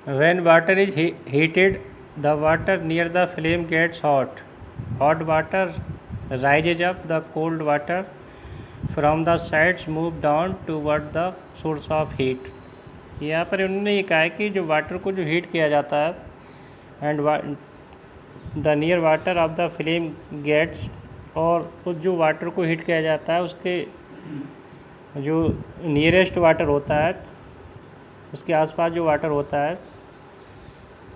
When water is heated, the water near the flame gets hot. Hot water rises up, the cold water from the sides move down toward the source of heat. यहाँ पर उन्होंने ये कहा है कि जो water को जो हीट किया जाता है and the near water of the flame gets, और उस जो वाटर को हीट किया जाता है उसके जो नियरेस्ट वाटर होता है, उसके आसपास जो वाटर होता है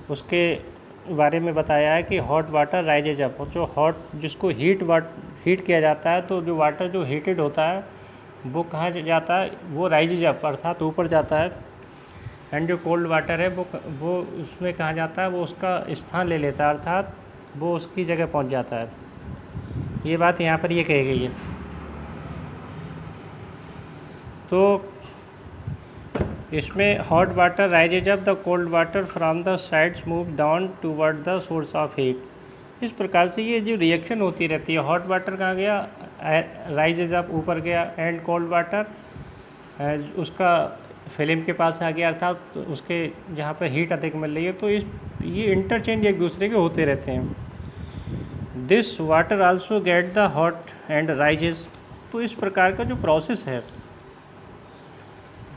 उसके बारे में बताया है कि हॉट वाटर राइजेज अप। जो हॉट जिसको हीट किया जाता है, तो जो वाटर जो हीटेड होता है वो कहाँ जाता है, वो राइजेज अप अर्थात ऊपर जाता है। एंड जो कोल्ड वाटर है वो उसमें कहाँ जाता है, वो उसका स्थान ले लेता है अर्थात वो उसकी जगह पहुँच जाता है। ये बात यहाँ पर ये कही गई है। तो इसमें hot water rises up, the cold water from the sides move down toward the source of heat. इस प्रकार से ये जो रिएक्शन होती रहती है, हॉट वाटर कहाँ गया, राइजेज अप ऊपर गया, एंड कोल्ड वाटर उसका फ्लेम के पास आ गया अर्थात उसके जहाँ पर हीट अधिक मिल रही है। तो ये इंटरचेंज एक दूसरे के होते रहते हैं। This water also get the hot and rises. तो इस प्रकार का जो प्रोसेस है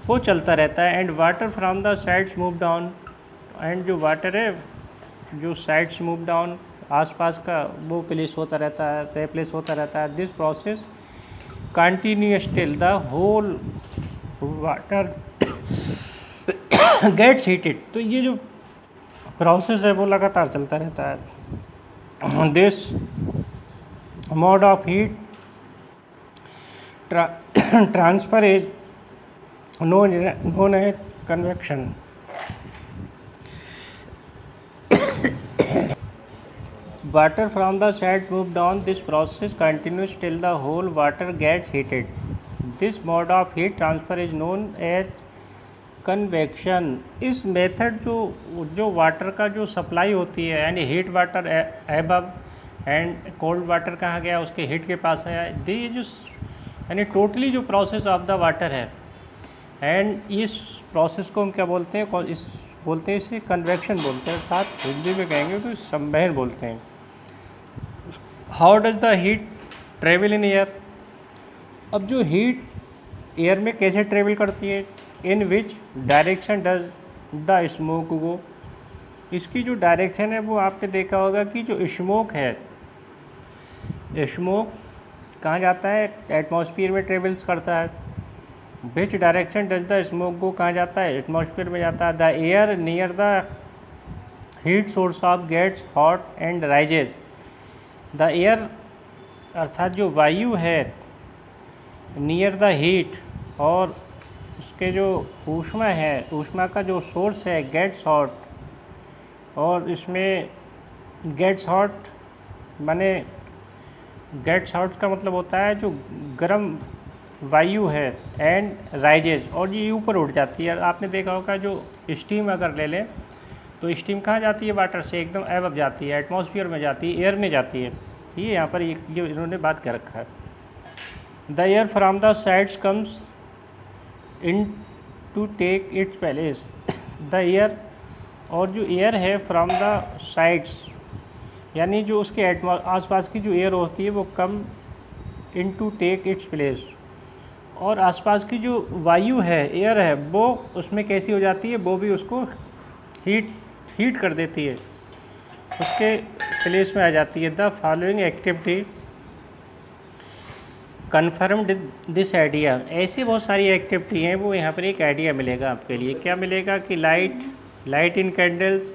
वो चलता रहता है। And water from the sides move down, and जो वाटर है जो साइड्स मूव डाउन आसपास का वो प्लेस होता रहता है, रिप्लेस होता रहता है। This process continues till the whole water gets heated. तो ये जो प्रोसेस है वो लगातार चलता रहता है। This mode of heat transfer is known as convection. Water from the side move down. This process continues till the whole water gets heated. This mode of heat transfer is known as convection. इस method जो water का जो supply होती है यानी heat water above and cold water कहाँ गया, उसके हीट के पास आया, ये जो यानी टोटली जो प्रोसेस ऑफ द वाटर है, एंड इस प्रोसेस को हम क्या बोलते हैं, बोलते हैं इसे कन्वेक्शन बोलते हैं, अर्थात हिंदी में कहेंगे तो संवहन बोलते हैं। How does the heat travel in air. अब जो हीट एयर में कैसे ट्रेवल करती है, in which direction does the smoke go. इसकी जो डायरेक्शन है वो आपने देखा होगा कि जो स्मोक है, स्मोक कहाँ जाता है, एटमॉस्फेयर में ट्रेवल्स करता है। Which direction does the smoke go, कहाँ जाता है, एटमॉस्फेयर में जाता है। The air near the heat source of gets hot and rises. द एयर अर्थात जो वायु है नियर द हीट, और उसके जो ऊष्मा है, ऊष्मा का जो सोर्स है गेट्स हॉट, और इसमें गेट्स हॉट माने गेट्स हॉट का मतलब होता है जो गर्म वायु है, एंड राइजेज, और ये ऊपर उठ जाती है। आपने देखा होगा जो स्टीम अगर ले लें तो स्टीम कहाँ जाती है, वाटर से एकदम एबव जाती है, एटमॉस्फेयर में जाती है, एयर में जाती है। ये यहाँ पर जो इन्होंने बात कर रखा है। The air from the sides comes in to take its place. The air, और जो एयर है फ्रॉम द साइड्स यानी जो उसके आसपास की जो एयर होती है वो कम इन टू टेक इट्स प्लेस, और आसपास की जो वायु है, एयर है, वो उसमें कैसी हो जाती है, वो भी उसको हीट कर देती है, उसके प्लेस में आ जाती है। The following activity confirmed this idea. ऐसी बहुत सारी एक्टिविटी हैं, वो यहाँ पर एक आइडिया मिलेगा आपके लिए। क्या मिलेगा कि light in candles,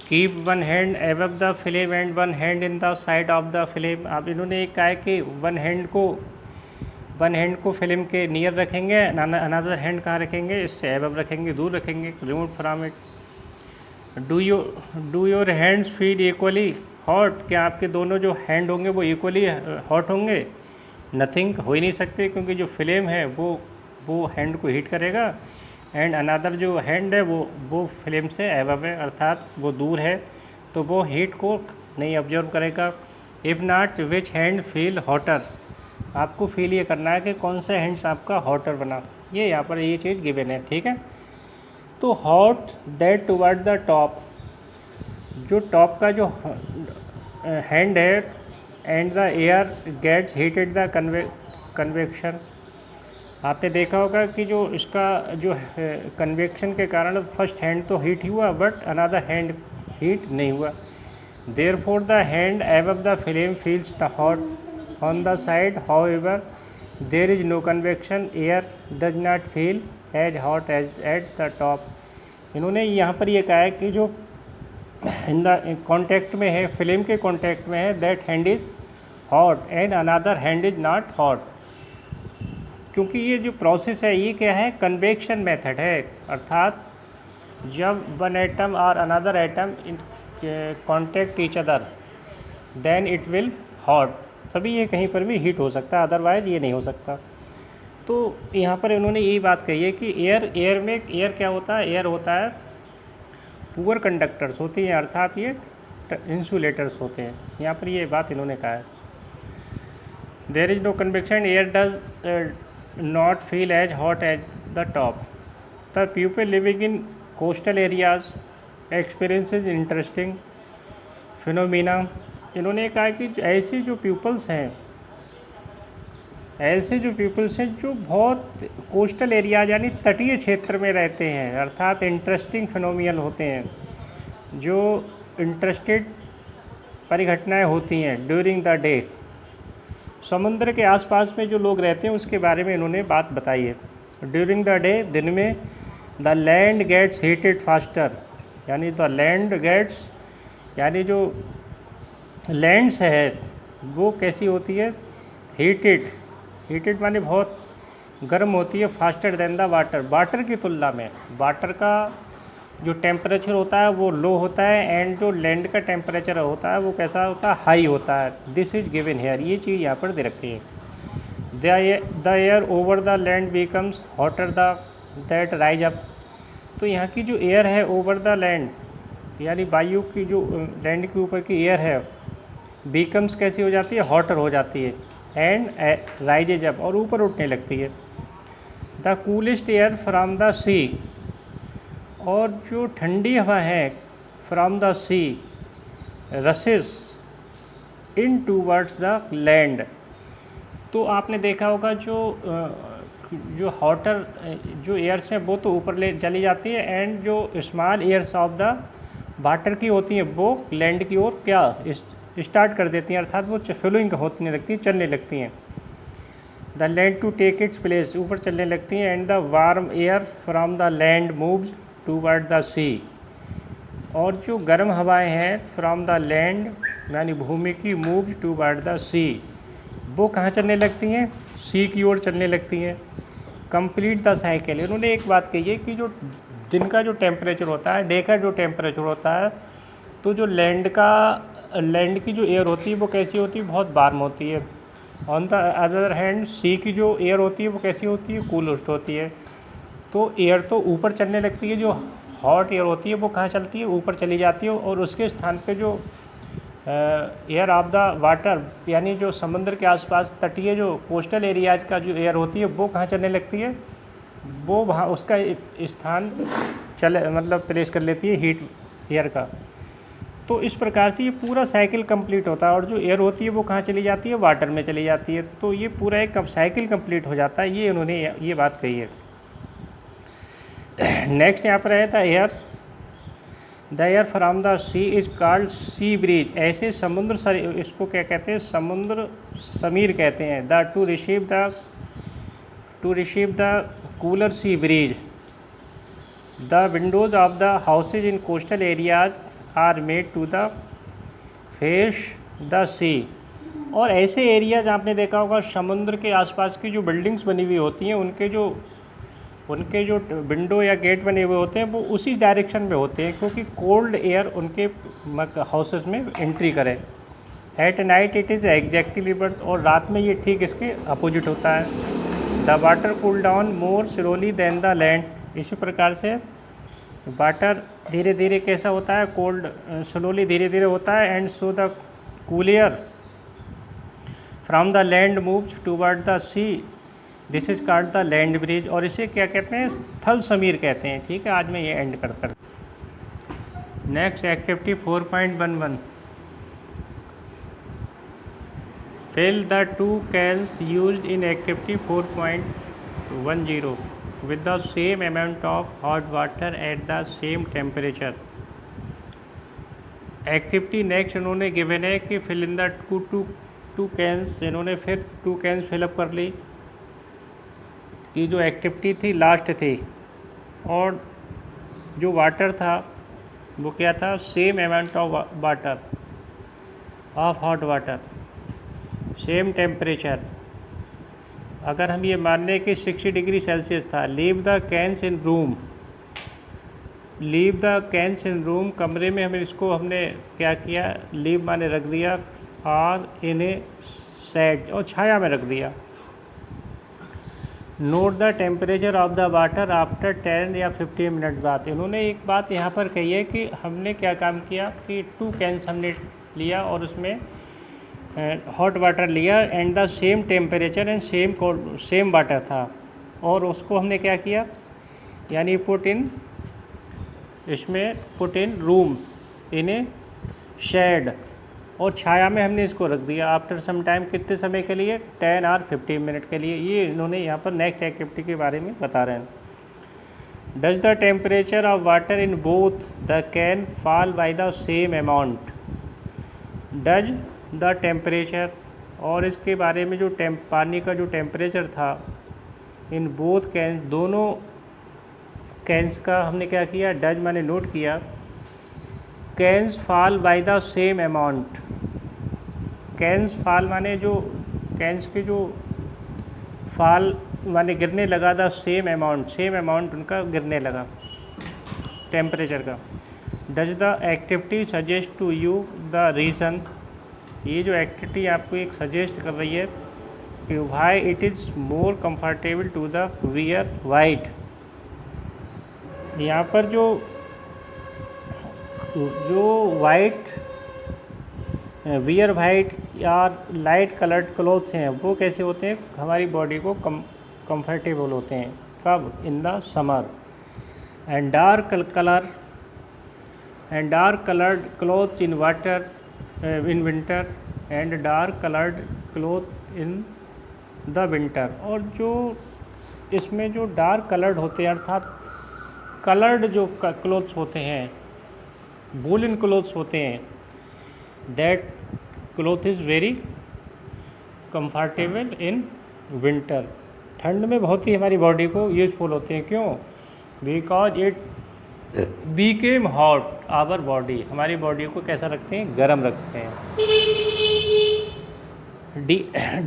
keep one hand above the flame and one hand in the side of the flame. अब इन्होंने एक कहा है कि वन हैंड को फ्लेम के नियर रखेंगे, अनदर हैंड कहाँ रखेंगे, इससे एबव रखेंगे, दूर रखेंगे, remove from it. Do your hands feel equally hot. क्या आपके दोनों जो हैंड होंगे वो इक्वली हॉट होंगे? नथिंग, हो ही नहीं सकते, क्योंकि जो फ्लेम है वो हैंड को हीट करेगा, एंड अनदर जो हैंड है वो फ्लेम से एबव है, अर्थात वो दूर है, तो वो हीट को नहीं ऑब्जर्व करेगा। If not which hand feel hotter. आपको फील ये करना है कि कौन सा हैंड्स आपका हॉटर बना, ये यहाँ पर ये चीज़ गिवन है, ठीक है। तो hot that toward the top, जो टॉप का जो हैंड है, and the air gets heated the convection. आपने देखा होगा कि जो इसका जो कन्वेक्शन के कारण फर्स्ट हैंड तो हीट ही हुआ बट अनदर हैंड हीट नहीं हुआ। Therefore the hand above the flame feels the hot on the side, however there is no convection, air does not feel as hot as at the top. इन्होंने यहाँ पर ये कहा है कि जो इन द कॉन्टैक्ट में है, फ्लेम के कॉन्टैक्ट में है, that hand is hot and another hand is not hot. क्योंकि ये जो प्रोसेस है ये क्या है, कन्वेक्शन मेथड है, अर्थात जब वन एटम और another atom in contact each other than it will hot, तभी ये कहीं पर भी हीट हो सकता है, अदरवाइज ये नहीं हो सकता। तो यहाँ पर इन्होंने यही बात कही है कि एयर क्या होता है, एयर होता है पुअर कंडक्टर्स होती हैं, अर्थात ये इंसुलेटर्स होते हैं। यहाँ पर ये बात इन्होंने कहा है। There is no convection, air does not feel as hot as the top. The people living in coastal areas experiences interesting phenomena. इन्होंने कहा कि ऐसे जो पीपल्स हैं जो बहुत कोस्टल एरियाज यानी तटीय क्षेत्र में रहते हैं, अर्थात इंटरेस्टिंग फिनोमिनल होते हैं, जो इंटरेस्टेड परिघटनाएं होती हैं ड्यूरिंग द डे। समुद्र के आसपास में जो लोग रहते हैं उसके बारे में इन्होंने बात बताई है। ड्यूरिंग द डे, दिन में, the land gets heated faster, यानी द लैंड गेट्स यानी जो लैंड्स है वो कैसी होती है, हीटेड माने बहुत गर्म होती है, फास्टर देन द वाटर की तुलना में। वाटर का जो टेम्परेचर होता है वो लो होता है, एंड जो लैंड का टेम्परेचर होता है वो कैसा होता है, हाई होता है। दिस इज गिवन हेयर, ये चीज़ यहाँ पर दे रखी है। The air over the land becomes hotter the that rise up. तो यहाँ की जो एयर है ओवर द लैंड यानी वायु की जो लैंड के ऊपर की एयर है, बिकम्स कैसी हो जाती है, हॉटर हो जाती है, एंड राइजेज अप और ऊपर उठने लगती है। The coolest air from the sea, और जो ठंडी हवा है from the sea rushes in towards the land. तो आपने देखा होगा जो हॉटर जो एयर्स हैं वो तो ऊपर ले चली जाती है, एंड जो small airs of the water की होती हैं वो लैंड की ओर क्या स्टार्ट कर देती हैं, अर्थात वो फ्लोइंग होने लगती हैं, चलने लगती हैं। The land to take its place, ऊपर चलने लगती हैं, and the warm air from the land moves toward the sea. और जो गर्म हवाएं हैं फ्रॉम द लैंड यानी भूमि की, मूव्स टूवर्ड द सी, वो कहाँ चलने लगती हैं, सी की ओर चलने लगती हैं। कंप्लीट द साइकिल, इन्होंने एक बात कही है कि जो दिन का जो टेम्परेचर होता है, डे का जो टेम्परेचर होता है, तो जो लैंड की जो एयर होती है वो कैसी होती है, बहुत वार्म होती है। ऑन द अदर हैंड सी की जो एयर होती है वो कैसी होती है, कूलेस्ट होती है। तो एयर तो ऊपर चलने लगती है, जो हॉट एयर होती है वो कहाँ चलती है, ऊपर चली जाती है, और उसके स्थान पे जो एयर ऑफ द वाटर यानी जो समुद्र के आसपास तटीय जो कोस्टल एरियाज का जो एयर होती है वो कहाँ चलने लगती है, वो वहाँ उसका स्थान मतलब प्लेस कर लेती है हीट एयर का। तो इस प्रकार से ये पूरा साइकिल कंप्लीट होता है, और जो एयर होती है वो कहाँ चली जाती है, वाटर में चली जाती है। तो ये पूरा एक साइकिल कंप्लीट हो जाता है, ये उन्होंने ये बात कही है। नेक्स्ट यहाँ पर है the air from the sea is called sea breeze. ऐसे समुद्र इसको क्या कहते हैं, समुद्र समीर कहते हैं। To receive the cooler sea breeze, the windows of the houses in coastal areas are made to the face the sea. और ऐसे एरियाज आपने देखा होगा समुद्र के आसपास की जो बिल्डिंग्स बनी हुई होती हैं उनके जो विंडो या गेट बने हुए होते हैं वो उसी डायरेक्शन में होते हैं, क्योंकि कोल्ड एयर उनके हाउसेस में एंट्री करे। At night it is exactly reverse, और रात में ये ठीक इसके अपोजिट होता है। The water cool down more slowly than the land. इसी प्रकार से वाटर धीरे धीरे कैसा होता है, कोल्ड स्लोली धीरे धीरे होता है, and so the cool air from the land moves toward the see this is called the land bridge, और इसे क्या कहते हैं, स्थल समीर कहते हैं। ठीक है, आज मैं ये एंड करता हूँ। Next activity 4.11, fill the two cans used in activity 4.10 with the same amount of hot water at the same temperature। Activity next इन्होंने गिवन है कि fill in the two cans, इन्होंने फिर 2 कैंस फिलअप कर ली। कि जो एक्टिविटी थी last थी, और जो वाटर था वो क्या था, same amount of water of hot water, same temperature. अगर हम ये मान लें कि 60 डिग्री सेल्सियस था, leave the cans in room, leave the cans in room, कमरे में हमें इसको हमने क्या किया, लीव माने रख दिया, और इन्हें सेट और छाया में रख दिया। Note the temperature of the water after 10 या 15 मिनट बाद। इन्होंने एक बात यहाँ पर कही है कि हमने क्या काम किया कि 2 कैंस हमने लिया और उसमें हॉट वाटर लिया and the same temperature and same water था, और उसको हमने क्या किया, यानी पुट इन, इसमें put in room in a shed, और छाया में हमने इसको रख दिया आफ्टर सम टाइम, कितने समय के लिए, 10 और 15 मिनट के लिए। ये इन्होंने यहाँ पर नेक्स्ट एक्टिविटी के बारे में बता रहे हैं। Does the temperature of water in both the can fall by the same amount. Does the temperature, और इसके बारे में जो पानी का जो टेम्परेचर था इन बोथ कैन, दोनों कैंस का हमने क्या किया, डज माने नोट किया, cans fall by the same amount. Cans fall माने जो कैंस के जो फॉल माने गिरने लगा, द सेम अमाउंट उनका गिरने लगा टेम्परेचर का। Does the activity suggest to you the reason, ये जो एक्टिविटी आपको एक सजेस्ट कर रही है कि why it is more comfortable to the wear white. यहाँ पर जो वाइट वियर वाइट या लाइट कलर्ड क्लोथ्स हैं वो कैसे होते हैं, हमारी बॉडी को कंफर्टेबल होते हैं। कब, in the summer. And dark coloured clothes in water in winter, and dark coloured cloth in the winter. और जो इसमें जो डार्क कलर्ड होते हैं, अर्थात कलर्ड जो क्लोथ्स होते हैं, वूलन क्लोथ्स होते हैं, that cloth is very comfortable in winter. ठंड में बहुत ही हमारी बॉडी को यूजफुल होते हैं। क्यों, because it became hot our body, हमारी बॉडी को कैसा रखते हैं, गर्म रखते हैं।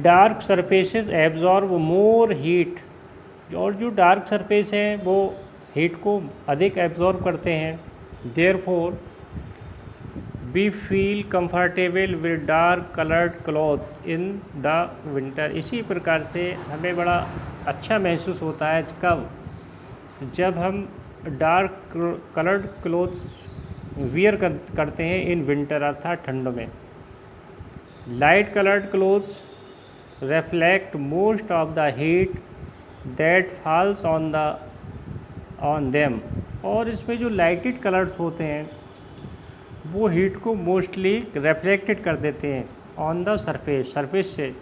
Dark surfaces absorb more heat, और जो डार्क सरफेस हैं वो हीट को अधिक एब्जॉर्ब करते हैं। Therefore we feel comfortable with dark coloured cloth in the winter. इसी प्रकार से हमें बड़ा अच्छा महसूस होता है कब, जब हम डार्क कलर्ड क्लोथ्स वियर करते हैं इन विंटर, अर्थात ठंडों में। Light coloured clothes reflect most of the heat that falls on them. और इसमें जो लाइटेड कलर्स होते हैं वो हीट को मोस्टली रिफ्लेक्टेड कर देते हैं ऑन द सरफेस से।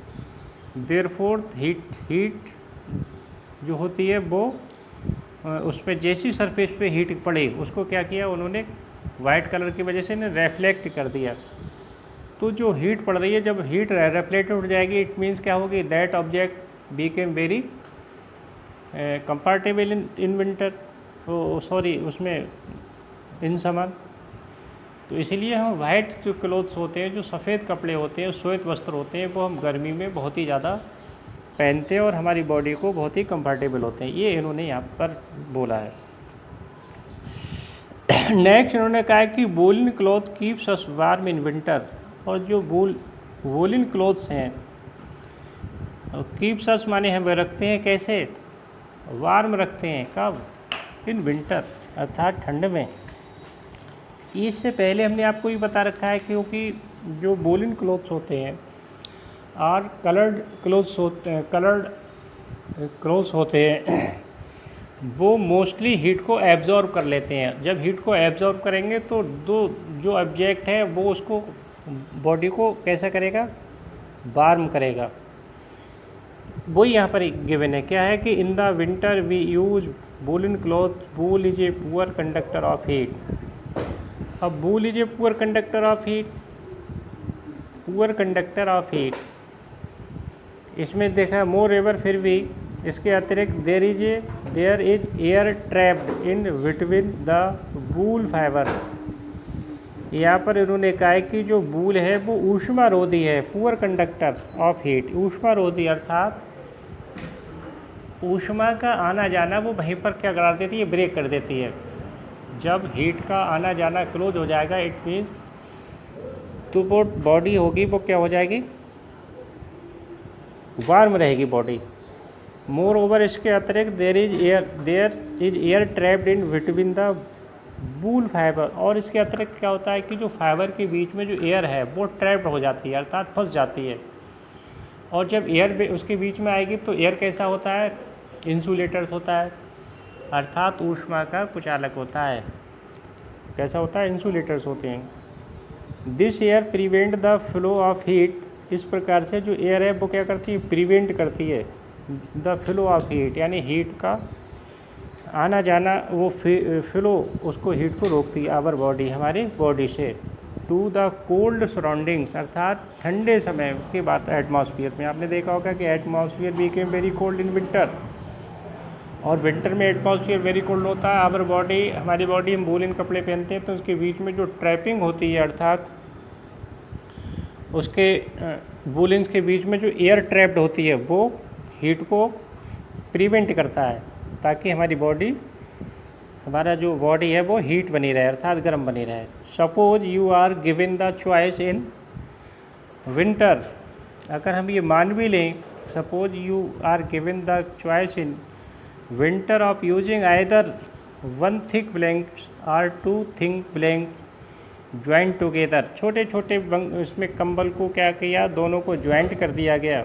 देयरफॉर हीट जो होती है वो उस पर जैसी सरफेस पे हीट पड़े उसको क्या किया उन्होंने, वाइट कलर की वजह से ने रिफ्लेक्ट कर दिया। तो जो हीट पड़ रही है, जब हीट रिफ्लेक्ट हो जाएगी, इट मीन्स क्या होगी, that object Beckham very comfortable in winter, sorry उसमें इन समर। तो इसीलिए हम वाइट जो क्लोथ्स होते हैं, जो सफ़ेद कपड़े होते हैं, श्वेत वस्त्र होते हैं, वो हम गर्मी में बहुत ही ज़्यादा पहनते हैं और हमारी बॉडी को बहुत ही कंफर्टेबल होते हैं। ये इन्होंने यहाँ पर बोला है। नेक्स्ट इन्होंने कहा है कि woollen cloth keeps us warm in winter. और जो वूलन क्लॉथ्स हैं, कीप्स अस माने हमें रखते हैं कैसे, वार्म रखते हैं। कब, इन विंटर, अर्थात ठंड में। इससे पहले हमने आपको ये बता रखा है क्योंकि जो वूलन क्लॉथ्स होते हैं और कलर्ड क्लोथ्स होते हैं, कलर्ड क्लोज होते हैं वो मोस्टली हीट को एब्जॉर्ब कर लेते हैं। जब हीट को एब्जॉर्ब करेंगे तो दो जो ऑब्जेक्ट है वो उसको बॉडी को कैसा करेगा, वार्म करेगा। वही यहाँ पर गिवन है, क्या है कि in the winter we use woollen cloth, wool is a poor conductor of heat. अब wool is a poor conductor of heat, poor conductor of heat, इसमें देखा मोर एवर फिर भी इसके अतिरिक्त there is air trapped in between the wool fibre. यहाँ पर इन्होंने कहा है कि जो वूल है वो ऊष्मारोधी है, पुअर कंडक्टर ऑफ हीट। ऊष्मारोधी अर्थात ऊष्मा का आना जाना वो वहीं पर क्या करा देती है, ब्रेक कर देती है। जब हीट का आना जाना क्लोज हो जाएगा इट मीन्स तो वो बॉडी होगी वो क्या हो जाएगी, वार्म रहेगी बॉडी। मोर ओवर इसके अतिरिक्त there is air trapped in between the wool fibre. और इसके अतिरिक्त क्या होता है कि जो फाइबर के बीच में जो एयर है वो ट्रैप्ड हो जाती है अर्थात फंस जाती है। और जब एयर उसके बीच में आएगी तो एयर कैसा होता है, इंसुलेटर्स होता है अर्थात ऊष्मा का कुचालक होता है। कैसा होता है, इंसुलेटर्स होते हैं। This air prevent the flow of heat. इस प्रकार से जो एयर है वो क्या करती है, प्रिवेंट करती है द फ्लो ऑफ हीट, यानी हीट का आना जाना, वो फ्लो उसको हीट को रोकती है आवर बॉडी, हमारी बॉडी से, टू द कोल्ड सराउंडिंग्स अर्थात ठंडे समय की बात एटमॉस्फेयर में। आपने देखा होगा कि atmosphere became very cold in winter, और विंटर में एटमॉस्फेयर वेरी कोल्ड होता है। आवर बॉडी, हमारी बॉडी, हम वूलन कपड़े पहनते हैं तो उसके बीच में जो ट्रैपिंग होती है अर्थात उसके वूलन के बीच में जो एयर ट्रैप्ड होती है वो हीट को प्रिवेंट करता है ताकि हमारी बॉडी, हमारा जो बॉडी है वो हीट बनी रहे अर्थात गर्म बनी रहे। Suppose you are given the choice in winter, अगर हम ये मान भी लें, suppose you are given the choice in winter of using either one thick blanket or two thick blanket joint together. छोटे छोटे इसमें कंबल को क्या किया, दोनों को ज्वाइंट कर दिया गया।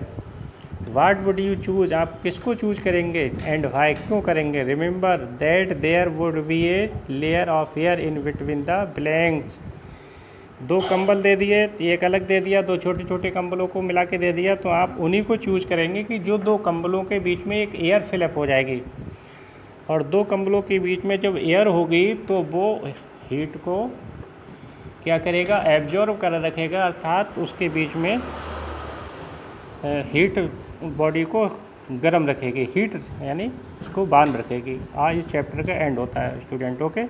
वाट वुड यू चूज, आप किसको चूज करेंगे, एंड वाई, क्यों करेंगे। Remember that there would be a layer of air in between the blankets. दो कंबल दे दिए, एक अलग दे दिया, दो छोटे छोटे कंबलों को मिला के दे दिया, तो आप उन्हीं को चूज करेंगे कि जो दो कंबलों के बीच में एक एयर फिलअप हो जाएगी। और दो कंबलों के बीच में जब एयर होगी तो वो हीट को क्या करेगा, एब्जॉर्ब कर रखेगा अर्थात उसके बीच में हीट बॉडी को गर्म रखेगी, हीट यानी उसको बांध रखेगी। आज इस चैप्टर का एंड होता है स्टूडेंट। ओके।